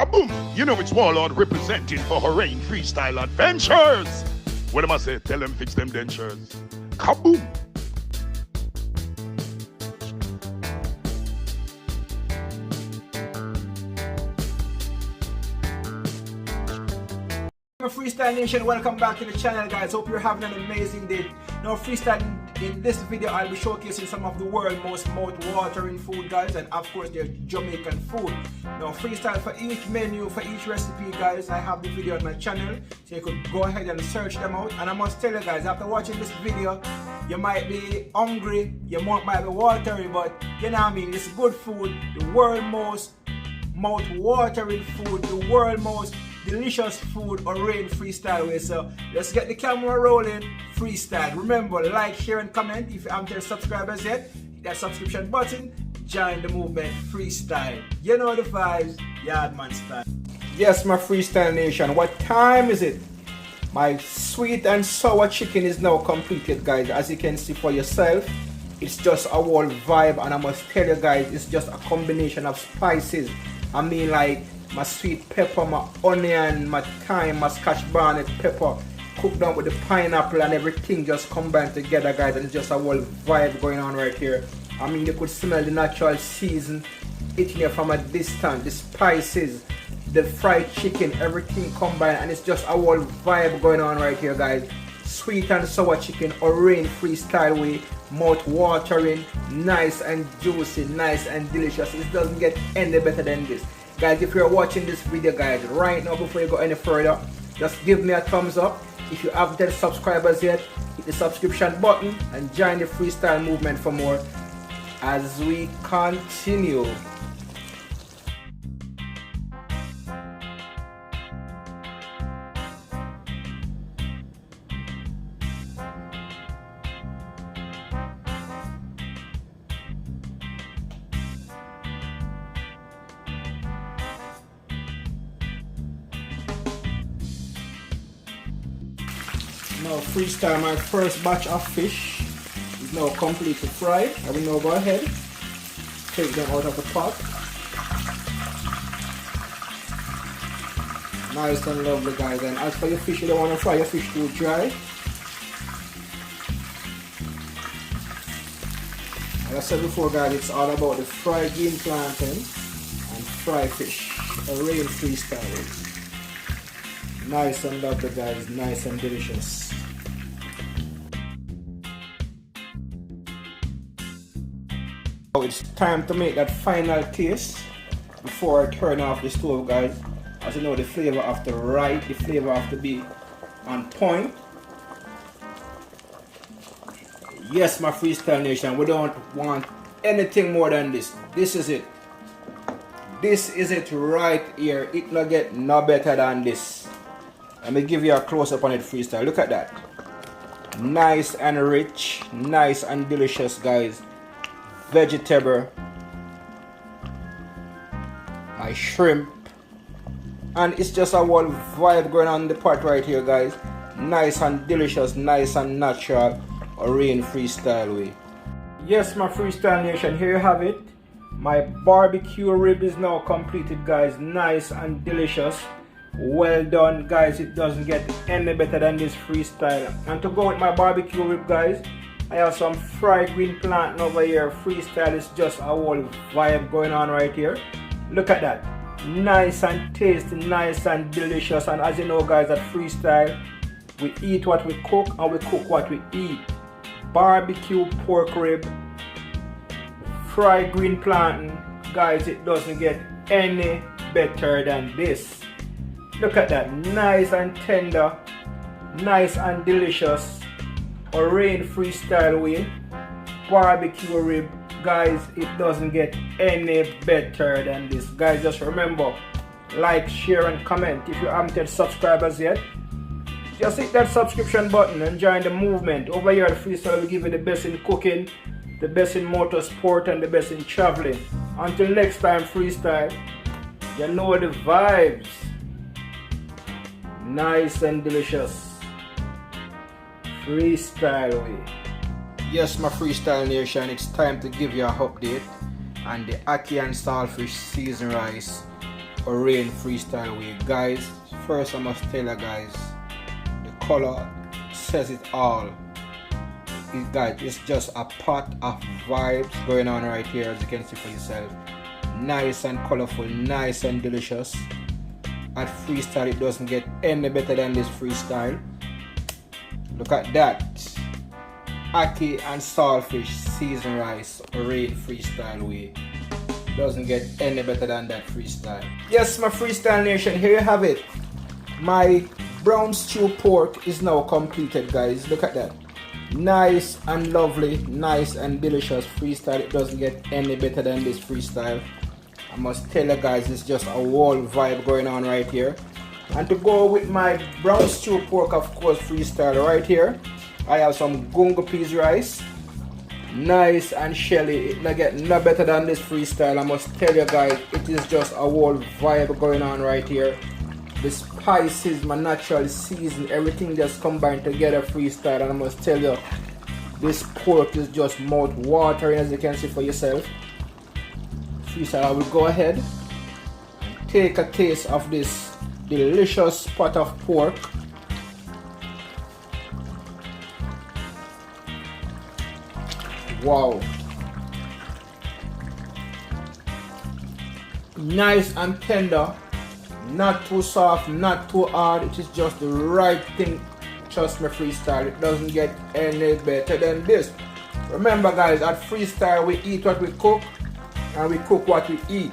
Kaboom! You know it's Warlord representing for Rain Freestyle Adventures. What am I say? Tell them fix them dentures. Kaboom! Freestyle Nation, welcome back to the channel, guys. Hope you're having an amazing day. Now, freestyling in this video, I'll be showcasing some of the world's most mouth-watering food, guys, and of course their Jamaican food. Now, freestyle for each menu, for each recipe, guys. I have the video on my channel, so you could go ahead and search them out. And I must tell you, guys, after watching this video, you might be hungry, your mouth might be watering, but you know what I mean, it's good food, the world's most mouth-watering food, the world's most delicious food or rain freestyle way. So let's get the camera rolling. Freestyle. Remember, like, share and comment. If you haven't subscribers yet, hit that subscription button. Join the movement. Freestyle. You know the vibes. Yardman style. Yes, my Freestyle Nation, what time is it? My sweet and sour chicken is now completed, guys. As you can see for yourself, it's just a whole vibe, and I must tell you guys, it's just a combination of spices. I mean, like my sweet pepper, my onion, my thyme, my scotch bonnet pepper, cooked down with the pineapple, and everything just combined together, guys, and it's just a whole vibe going on right here. I mean, you could smell the natural season hitting here from a distance, the spices, the fried chicken, everything combined, and it's just a whole vibe going on right here, guys. Sweet and sour chicken or rain freestyle way, mouth watering, nice and juicy, nice and delicious. It doesn't get any better than this. Guys, if you're watching this video, guys, right now, before you go any further, just give me a thumbs up. If you haven't had subscribers yet, hit the subscription button and join the freestyle movement for more as we continue. Now freestyle, my first batch of fish is now completely fried. I will now go ahead, take them out of the pot. Nice and lovely, guys. And as for your fish, you don't want to fry your fish too dry. As I said before, guys, it's all about the fried green plantain and fried fish. A real freestyle. Nice and lovely, guys, nice and delicious. Now it's time to make that final taste before I turn off the stove, guys. As you know, the flavor have to right, the flavor have to be on point. Yes, my Freestyle Nation, we don't want anything more than this. This is it. This is it right here. It not get no better than this. Let me give you a close-up on it, freestyle. Look at that. Nice and rich, nice and delicious, guys. Vegetable, my shrimp, and it's just a whole vibe going on in the pot right here, guys. Nice and delicious, nice and natural, a rain freestyle way. Yes, my Freestyle Nation, here you have it. My barbecue rib is now completed, guys. Nice and delicious. Well done, guys. It doesn't get any better than this freestyle. And to go with my barbecue rib, guys, I have some fried green plantain over here. Freestyle is just a whole vibe going on right here. Look at that. Nice and tasty, nice and delicious. And as you know, guys, at freestyle, we eat what we cook and we cook what we eat. Barbecue pork rib, fried green plantain, guys, it doesn't get any better than this. Look at that, nice and tender, nice and delicious, a rain freestyle way, barbecue rib, guys, it doesn't get any better than this. Guys, just remember, like, share and comment. If you haven't had subscribers yet, just hit that subscription button and join the movement. Over here at Freestyle, we give you the best in cooking, the best in motorsport, and the best in traveling. Until next time, Freestyle, you know the vibes. Nice and delicious. Freestyle way. Yes, my Freestyle Nation, it's time to give you an update on the Ackee and saltfish seasoned rice Orange freestyle way. Guys, first I must tell you guys, the color says it all. Guys, it's just a pot of vibes going on right here, as you can see for yourself. Nice and colorful, nice and delicious. At freestyle, it doesn't get any better than this freestyle. Look at that. Ackee and saltfish seasoned rice, orange freestyle way. Doesn't get any better than that freestyle. Yes, my freestyle nation, here you have it. My brown stew pork is now completed, guys. Look at that. Nice and lovely, nice and delicious freestyle. It doesn't get any better than this freestyle. I must tell you guys, it's just a whole vibe going on right here. And to go with my brown stew pork, of course, freestyle right here, I have some gungo peas rice. Nice and shelly. It not get no better than this freestyle. I must tell you guys, it is just a whole vibe going on right here. The spices, my natural season, everything just combined together freestyle. And I must tell you, this pork is just mouth watering, as you can see for yourself. Freestyle, I will go ahead and take a taste of this delicious pot of pork. Wow, nice and tender, not too soft, not too hard. It is just the right thing. Trust me, freestyle, it doesn't get any better than this. Remember guys, at freestyle we eat what we cook and we cook what we eat.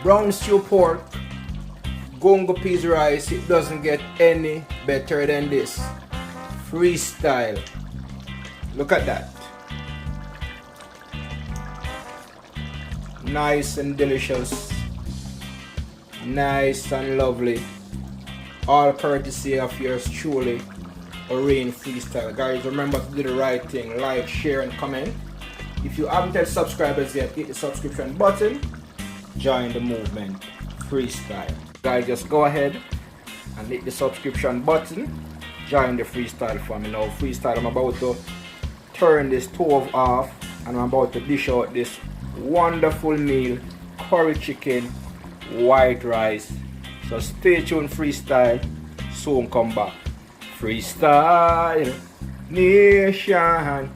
Brown stew pork, gungo peas rice, it doesn't get any better than this. Freestyle, look at that. Nice and delicious, nice and lovely, all courtesy of yours truly, Orange Freestyle. Guys, remember to do the right thing, like, share and comment. If you haven't yet subscribers yet, hit the subscription button, join the movement, freestyle. Guys, just go ahead and hit the subscription button, join the freestyle family. Now freestyle, I'm about to turn this stove off and I'm about to dish out this wonderful meal, curry chicken, white rice. So stay tuned, freestyle, soon come back. Freestyle nation.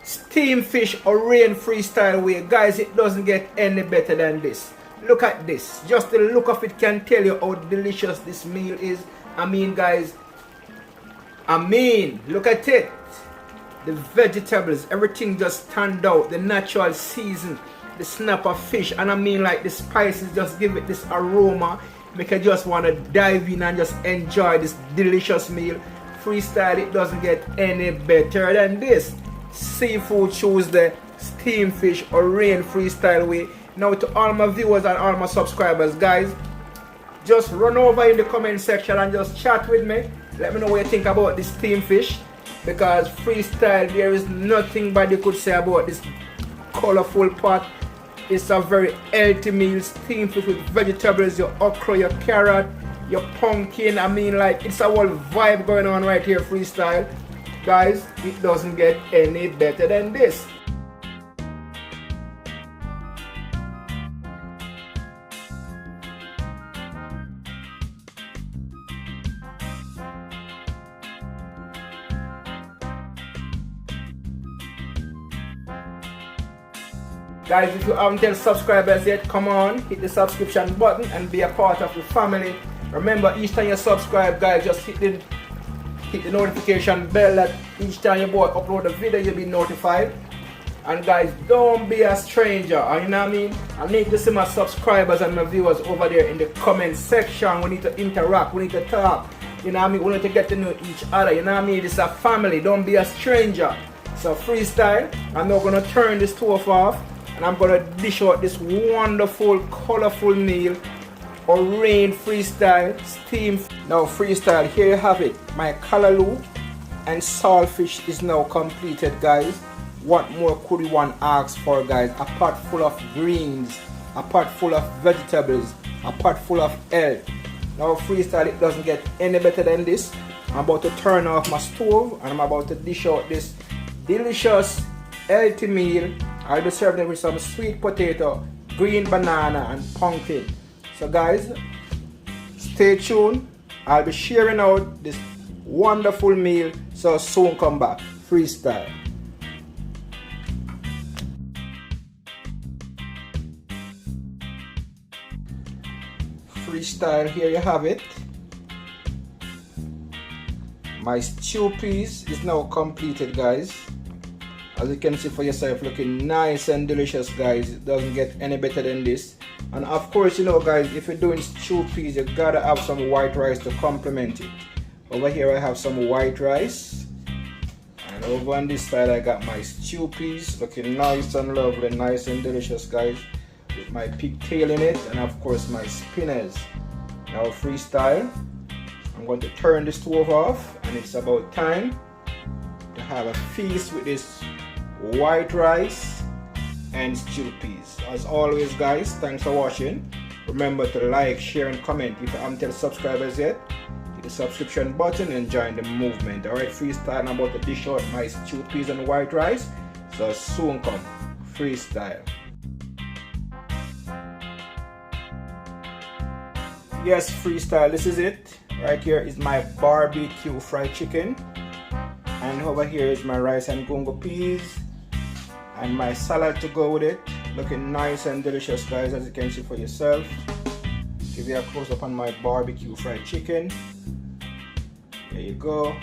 Steam fish or rain freestyle way. Guys, it doesn't get any better than this. Look at this. Just the look of it can tell you how delicious this meal is. I mean guys, look at it. The vegetables, everything just stand out. The natural season, the snap of fish, and I mean like the spices just give it this aroma. Make you just want to dive in and just enjoy this delicious meal. Freestyle, it doesn't get any better than this. Seafood Tuesday, steam fish or rain freestyle way. Now to all my viewers and all my subscribers, guys, just run over in the comment section and just chat with me. Let me know what you think about this steam fish, because freestyle, there is nothing bad you could say about this colorful pot. It's a very healthy meal. Steam fish with vegetables, your okra, your carrot, your pumpkin. I mean like it's a whole vibe going on right here, freestyle. Guys, it doesn't get any better than this. Guys, if you haven't yet subscribers yet, come on, hit the subscription button and be a part of the family. Remember, each time you subscribe, guys, just hit the notification bell that each time your boy upload a video, you'll be notified. And guys, don't be a stranger, you know what I mean? I need to see my subscribers and my viewers over there in the comment section. We need to interact, we need to talk, you know what I mean? We need to get to know each other, you know what I mean? It's a family, don't be a stranger. So freestyle, I'm now going to turn this stove off and I'm going to dish out this wonderful, colorful meal, Orange freestyle steam. Now freestyle, here you have it. My Callaloo and saltfish is now completed, guys. What more could one ask for, guys? A pot full of greens, a pot full of vegetables, a pot full of health. Now freestyle, it doesn't get any better than this. I'm about to turn off my stove and I'm about to dish out this delicious healthy meal. I'll be serving it with some sweet potato, green banana and pumpkin. So guys, stay tuned. I'll be sharing out this wonderful meal, so soon come back. Freestyle. Freestyle, here you have it. My stew piece is now completed, guys. As you can see for yourself, looking nice and delicious, guys. It doesn't get any better than this. And of course, you know guys, if you're doing stew peas, you gotta have some white rice to complement it. Over here I have some white rice, and over on this side I got my stew peas, looking nice and lovely, nice and delicious, guys, with my pigtail in it, and of course my spinners. Now freestyle, I'm going to turn the stove off, and it's about time to have a feast with this white rice and stew peas. As always guys, thanks for watching. Remember to like, share and comment. If you haven't subscribers yet, hit the subscription button and join the movement. Alright, freestyle. I'm about to dish out my stew peas and white rice, so soon come. Freestyle. Yes, freestyle, this is it. Right here is my barbecue fried chicken, and over here is my rice and gungo peas and my salad to go with it. Looking nice and delicious, guys, as you can see for yourself. Give you a close up on my barbecue fried chicken. There you go.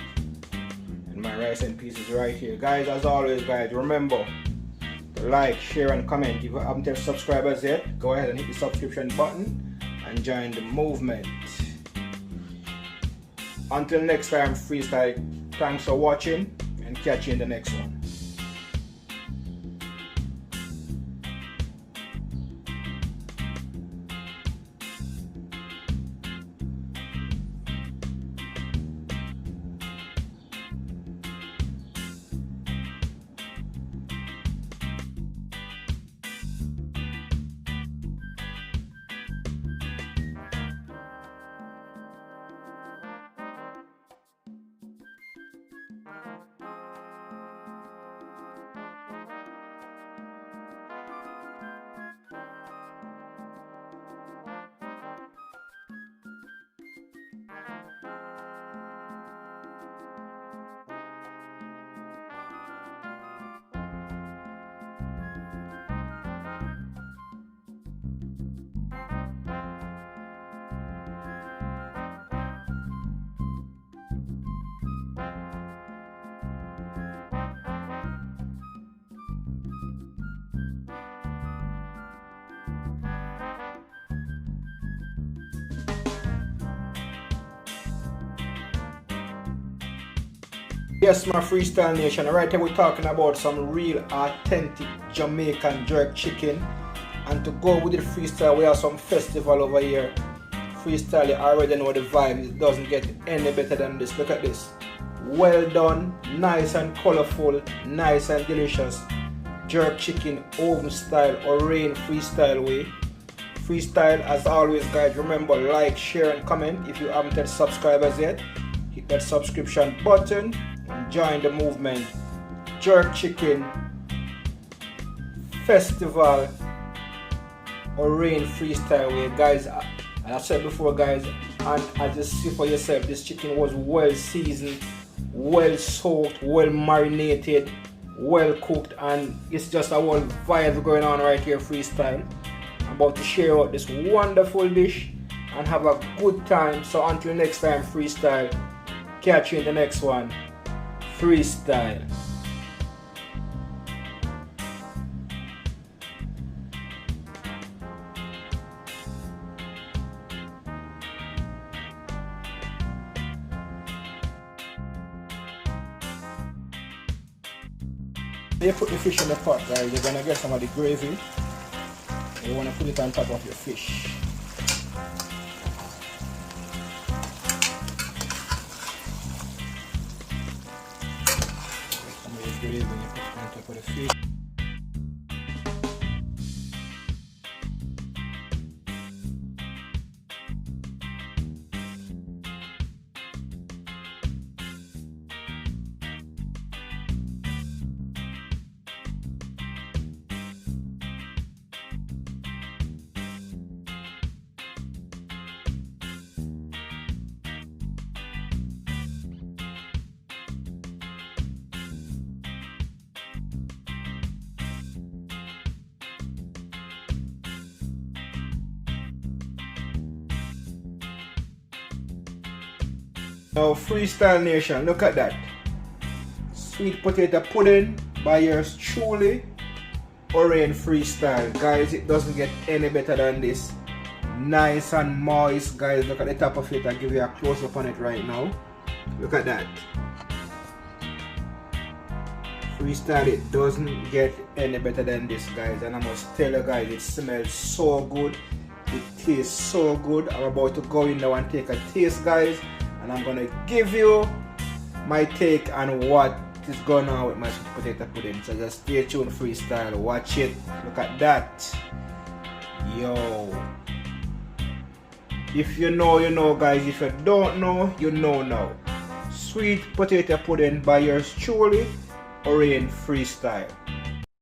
And my rice and peas is right here, guys. As always guys, remember to like, share and comment. If you haven't subscribers yet, go ahead and hit the subscription button and join the movement. Until next time, freestyle, thanks for watching and catch you in the next one. Yes, my freestyle nation, right here we're talking about some real authentic Jamaican jerk chicken, and to go with the freestyle we have some festival over here. Freestyle, you already know the vibe, it doesn't get any better than this. Look at this, well done, nice and colorful, nice and delicious jerk chicken oven style or rain freestyle way. Freestyle, as always guys, remember like, share and comment. If you haven't subscribers yet, hit that subscription button and join the movement. Jerk chicken festival or rain freestyle way, guys. As I said before guys, and as you see for yourself, this chicken was well seasoned, well soaked, well marinated, well cooked, and it's just a whole vibe going on right here. Freestyle, I'm about to share out this wonderful dish and have a good time. So until next time, freestyle, catch you in the next one. Freestyle. You put the fish in the pot, guys. You're gonna get some of the gravy. You wanna put it on top of your fish. Some of the gravy you put it on top of the fish. Now Freestyle Nation, look at that. Sweet potato pudding by yours truly, Orange Freestyle. Guys, it doesn't get any better than this. Nice and moist, guys. Look at the top of it. I'll give you a close up on it right now. Look at that. Freestyle, it doesn't get any better than this, guys. And I must tell you guys, it smells so good. It tastes so good. I'm about to go in now and take a taste, guys. And I'm gonna give you my take on what is going on with my sweet potato pudding. So just stay tuned, Freestyle. Watch it. Look at that. Yo. If you know, you know, guys. If you don't know, you know now. Sweet potato pudding by yours truly, Orange Freestyle.